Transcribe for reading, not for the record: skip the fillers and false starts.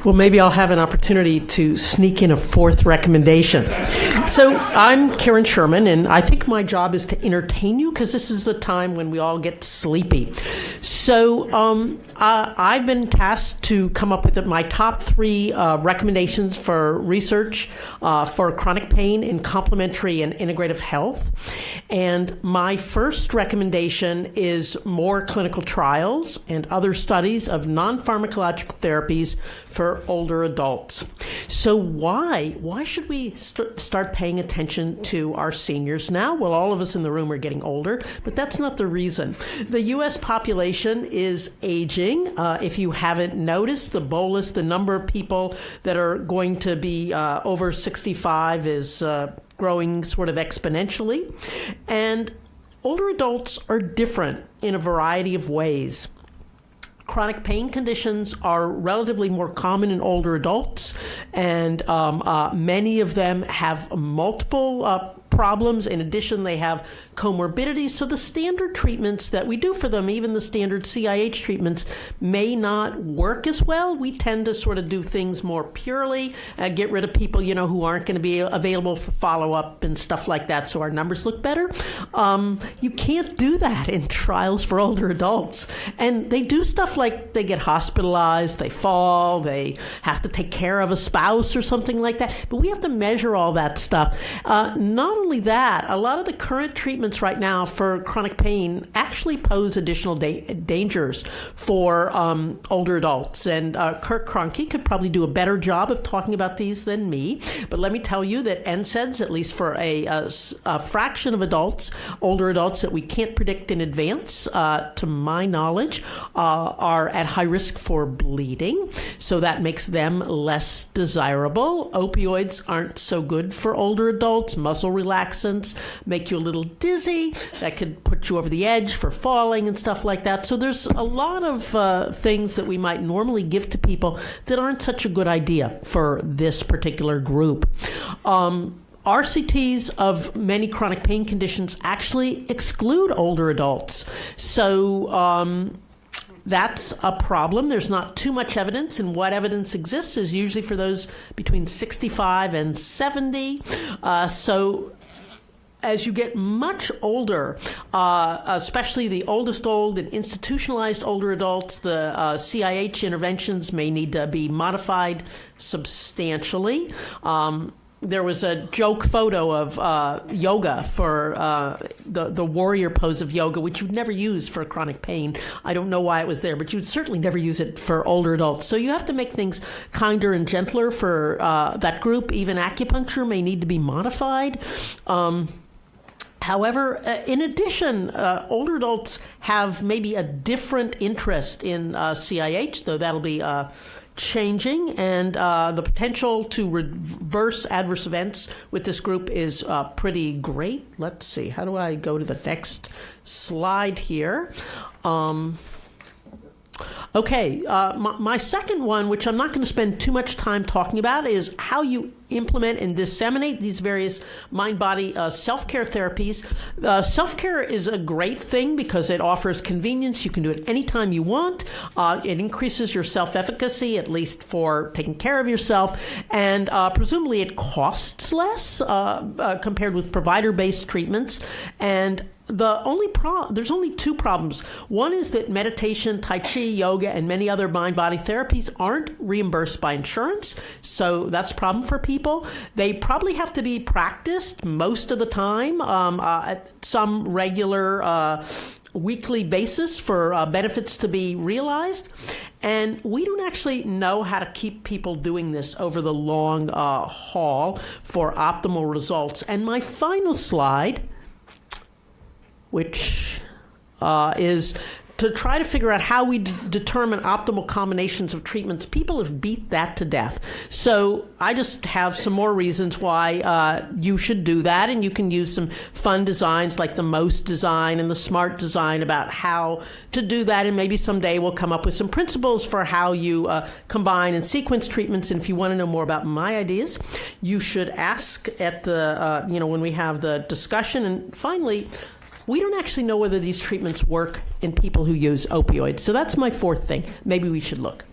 Well, maybe I'll have an opportunity to sneak in a fourth recommendation. So I'm Karen Sherman, and I think my job is to entertain you because this is the time when we all get sleepy. So I've been tasked to come up with my top three recommendations for research for chronic pain in complementary and integrative health. And my first recommendation is more clinical trials and other studies of non-pharmacological therapies for older adults. So why should we start paying attention to our seniors now? Well, all of us in the room are getting older, but that's not the reason. The U.S. population is aging. If you haven't noticed, the bolus, the number of people that are going to be over 65 is growing sort of exponentially. And older adults are different in a variety of ways. Chronic pain conditions are relatively more common in older adults, and many of them have multiple problems. In addition, they have comorbidities. So the standard treatments that we do for them, even the standard CIH treatments, may not work as well. We tend to sort of do things more purely, get rid of people, who aren't going to be available for follow-up and stuff like that, so our numbers look better. You can't do that in trials for older adults. And they do stuff like they get hospitalized, they fall, they have to take care of a spouse or something like that. But we have to measure all that stuff. Not only that, a lot of the current treatments right now for chronic pain actually pose additional dangers for older adults. And Kirk Kroenke could probably do a better job of talking about these than me. But let me tell you that NSAIDs, at least for a fraction of adults, older adults that we can't predict in advance, to my knowledge, are at high risk for bleeding. So that makes them less desirable. Opioids aren't so good for older adults. Muscle relaxants make you a little dizzy. That could put you over the edge for falling and stuff like that. So there's a lot of things that we might normally give to people that aren't such a good idea for this particular group. RCTs of many chronic pain conditions actually exclude older adults. So that's a problem. There's not too much evidence, and what evidence exists is usually for those between 65 and 70. So as you get much older, especially the oldest old and institutionalized older adults, the CIH interventions may need to be modified substantially. There was a joke photo of yoga for the warrior pose of yoga, which you'd never use for chronic pain. I don't know why it was there, but you'd certainly never use it for older adults. So you have to make things kinder and gentler for that group. Even acupuncture may need to be modified. However, in addition, older adults have maybe a different interest in CIH, though that'll be changing, and the potential to reverse adverse events with this group is pretty great. Let's see, how do I go to the next slide here? Okay, my second one, which I'm not going to spend too much time talking about, is how you implement and disseminate these various mind-body self-care therapies. Self-care is a great thing because it offers convenience. You can do it anytime you want. It increases your self-efficacy, at least for taking care of yourself, and presumably it costs less compared with provider-based treatments. And there's only two problems. One is that meditation, Tai Chi, yoga, and many other mind-body therapies aren't reimbursed by insurance, so that's a problem for people. They probably have to be practiced most of the time at some regular weekly basis for benefits to be realized. And we don't actually know how to keep people doing this over the long haul for optimal results. And my final slide, which is to try to figure out how we determine optimal combinations of treatments. People have beat that to death. So I just have some more reasons why you should do that, and you can use some fun designs like the MOST design and the SMART design about how to do that, and maybe someday we'll come up with some principles for how you combine and sequence treatments. And if you want to know more about my ideas, you should ask at the, when we have the discussion. And finally, we don't actually know whether these treatments work in people who use opioids. So that's my fourth thing. Maybe we should look.